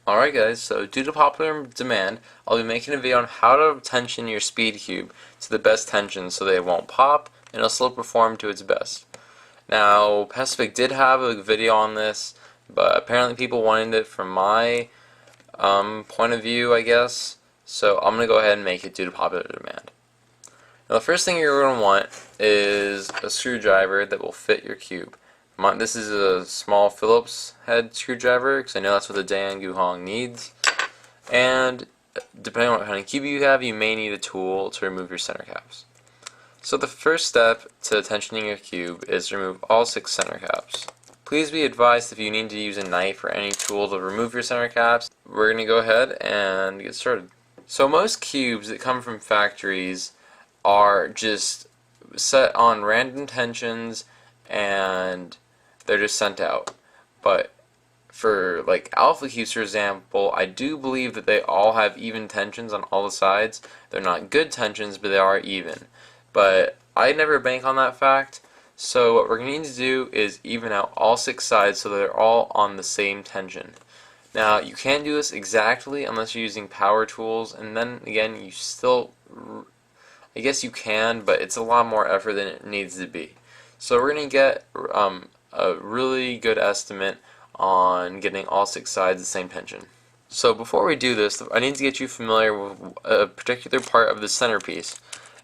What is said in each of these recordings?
Alright guys, so due to popular demand, I'll be making a video on how to tension your Speedcube to the best tension so that it won't pop and it'll still perform to its best. Now, Pacific did have a video on this, but apparently people wanted it from my point of view, I guess, so I'm going to go ahead and make it due to popular demand. Now the first thing you're going to want is a screwdriver that will fit your cube. This is a small Phillips head screwdriver because I know that's what the Dan Guhong needs. And depending on what kind of cube you have, you may need a tool to remove your center caps. So the first step to tensioning your cube is to remove all 6 center caps. Please be advised if you need to use a knife or any tool to remove your center caps. We're going to go ahead and get started. So most cubes that come from factories are just set on random tensions and they're just sent out. But for like alpha cubes, for example, I do believe that they all have even tensions on all the sides. They're not good tensions, but they are even. But I never bank on that fact, so what we're going to need to do is even out all 6 sides so they're all on the same tension. Now, you can't do this exactly unless you're using power tools, and then again, you still, I guess you can, but it's a lot more effort than it needs to be. So we're going to get a really good estimate on getting all 6 sides the same tension. So before we do this, I need to get you familiar with a particular part of the centerpiece,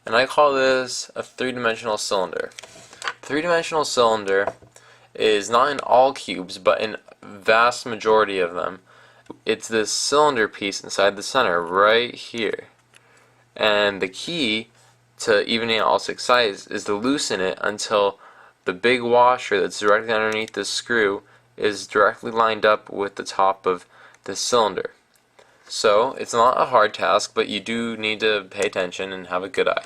and I call this a 3-dimensional cylinder. 3-dimensional cylinder is not in all cubes, but in vast majority of them. It's this cylinder piece inside the center right here. And the key to evening out all 6 sides is to loosen it until the big washer that's directly underneath the screw is directly lined up with the top of the cylinder. So it's not a hard task, but you do need to pay attention and have a good eye.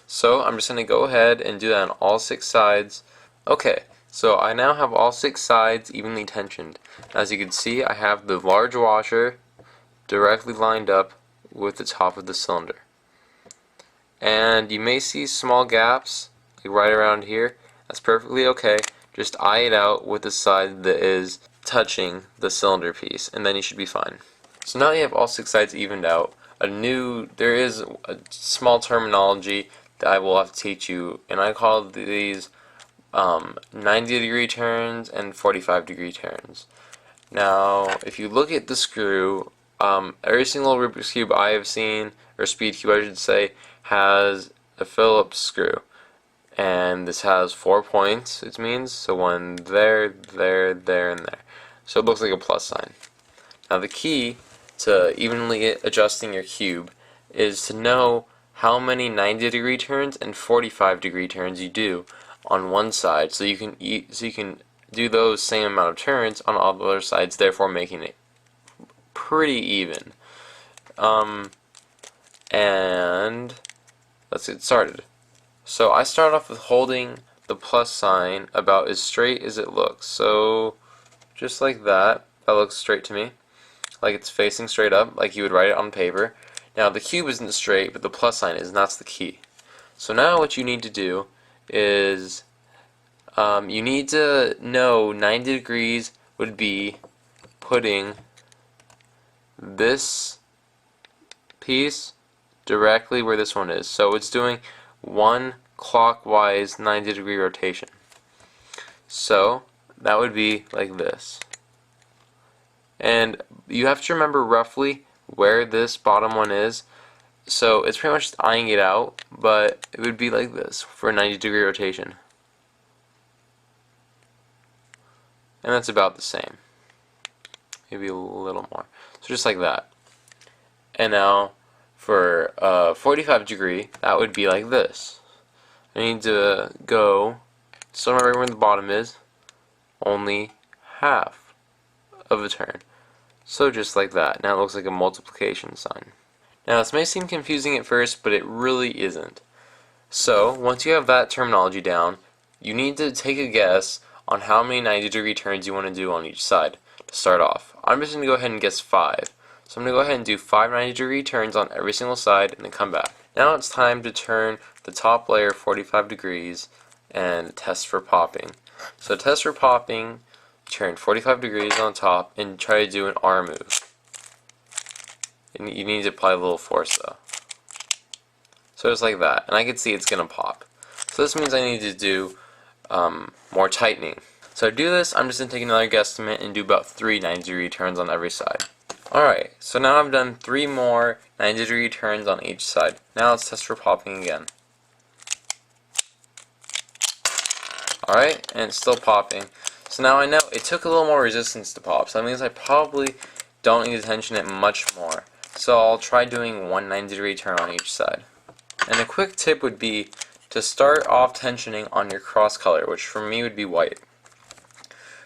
So I'm just going to go ahead and do that on all 6 sides. Okay, so I now have all 6 sides evenly tensioned. As you can see, I have the large washer directly lined up with the top of the cylinder. And you may see small gaps like right around here. That's perfectly okay. Just eye it out with the side that is touching the cylinder piece, and then you should be fine. So now you have all 6 sides evened out. There is a small terminology that I will have to teach you, and I call these 90-degree turns and 45-degree turns. Now, if you look at the screw, every single Rubik's Cube I have seen, or Speedcube I should say, has a Phillips screw. And this has 4 points, it means, so one there, there, there, and there. So it looks like a plus sign. Now the key to evenly adjusting your cube is to know how many 90-degree turns and 45-degree turns you do on one side, so you can do those same amount of turns on all the other sides, therefore making it pretty even. And let's get started. So I start off with holding the plus sign about as straight as it looks. So just like that. That looks straight to me. Like it's facing straight up, like you would write it on paper. Now the cube isn't straight, but the plus sign is, and that's the key. So now what you need to do is you need to know 90 degrees would be putting this piece directly where this one is. So it's doing one clockwise 90-degree rotation. So that would be like this. And you have to remember roughly where this bottom one is. So it's pretty much just eyeing it out, but it would be like this for a 90-degree rotation. And that's about the same. Maybe a little more. So just like that. And now for 45 degree, that would be like this. I need to go, still remember where the bottom is, only half of a turn. So just like that. Now it looks like a multiplication sign. Now this may seem confusing at first, but it really isn't. So once you have that terminology down, you need to take a guess on how many 90-degree turns you want to do on each side to start off. I'm just going to go ahead and guess 5. So I'm going to go ahead and do 5 90-degree turns on every single side and then come back. Now it's time to turn the top layer 45 degrees and test for popping. So test for popping, turn 45 degrees on top and try to do an R move. You need to apply a little force though. So it's like that, and I can see it's gonna pop. So this means I need to do more tightening. So to do this, I'm just gonna take another guesstimate and do about 3 90-degree turns on every side. Alright, so now I've done 3 more 90-degree turns on each side. Now let's test for popping again. Alright, and it's still popping. So now I know it took a little more resistance to pop, so that means I probably don't need to tension it much more. So I'll try doing 1 90-degree turn on each side. And a quick tip would be to start off tensioning on your cross color, which for me would be white.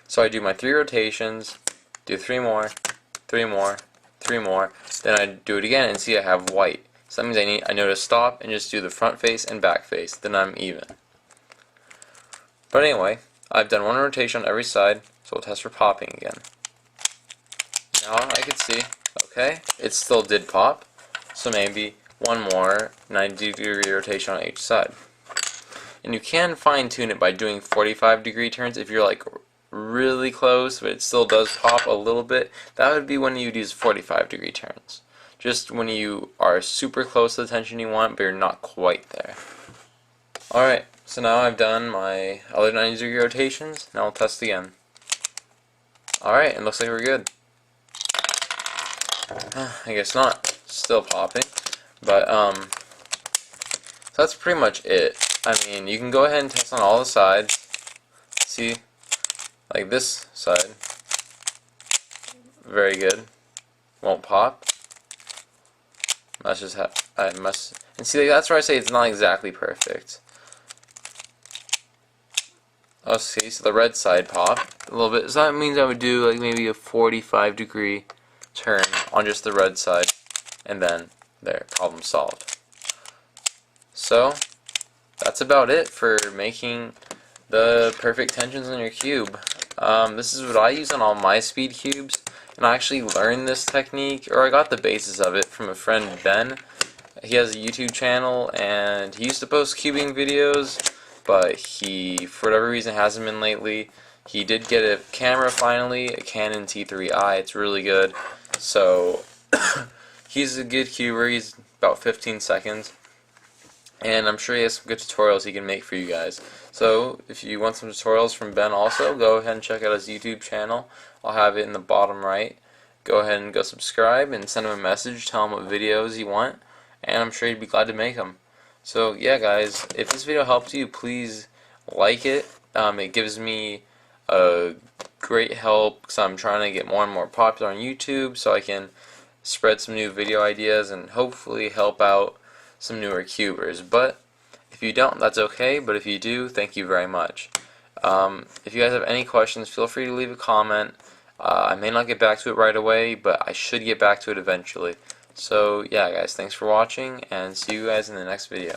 So I do my 3 rotations, do 3 more, 3 more, 3 more, then I do it again and see I have white. So that means I know to stop and just do the front face and back face, then I'm even. But anyway, I've done 1 rotation on every side, so we'll test for popping again. Now I can see, okay, it still did pop, so maybe 1 more 90-degree rotation on each side. And you can fine tune it by doing 45-degree turns if you're like really close, but it still does pop a little bit. That would be when you'd use 45-degree turns. Just when you are super close to the tension you want, but you're not quite there. Alright, so now I've done my other 90-degree rotations. Now I'll test again. Alright, it looks like we're good. I guess not. Still popping. But, so that's pretty much it. I mean, you can go ahead and test on all the sides. See? Like this side. Very good. Won't pop. That's just how I must. And see, that's where I say it's not exactly perfect. Oh, see, so the red side popped a little bit. So that means I would do like maybe a 45-degree turn on just the red side, and then there, problem solved. So that's about it for making the perfect tensions on your cube. This is what I use on all my Speedcubes, and I actually learned this technique, or I got the basis of it from a friend, Ben. He has a YouTube channel, and he used to post cubing videos, but he, for whatever reason, hasn't been lately. He did get a camera finally, a Canon T3i. It's really good. So he's a good cuber. He's about 15 seconds. And I'm sure he has some good tutorials he can make for you guys. So if you want some tutorials from Ben also, go ahead and check out his YouTube channel. I'll have it in the bottom right. Go ahead and go subscribe and send him a message. Tell him what videos you want. And I'm sure he'd be glad to make them. So yeah, guys, if this video helped you, please like it. It gives me a great help because I'm trying to get more and more popular on YouTube so I can spread some new video ideas and hopefully help out some newer cubers. But if you don't, that's okay, but if you do, thank you very much. If you guys have any questions, feel free to leave a comment. I may not get back to it right away, but I should get back to it eventually. So yeah, guys, thanks for watching, and see you guys in the next video.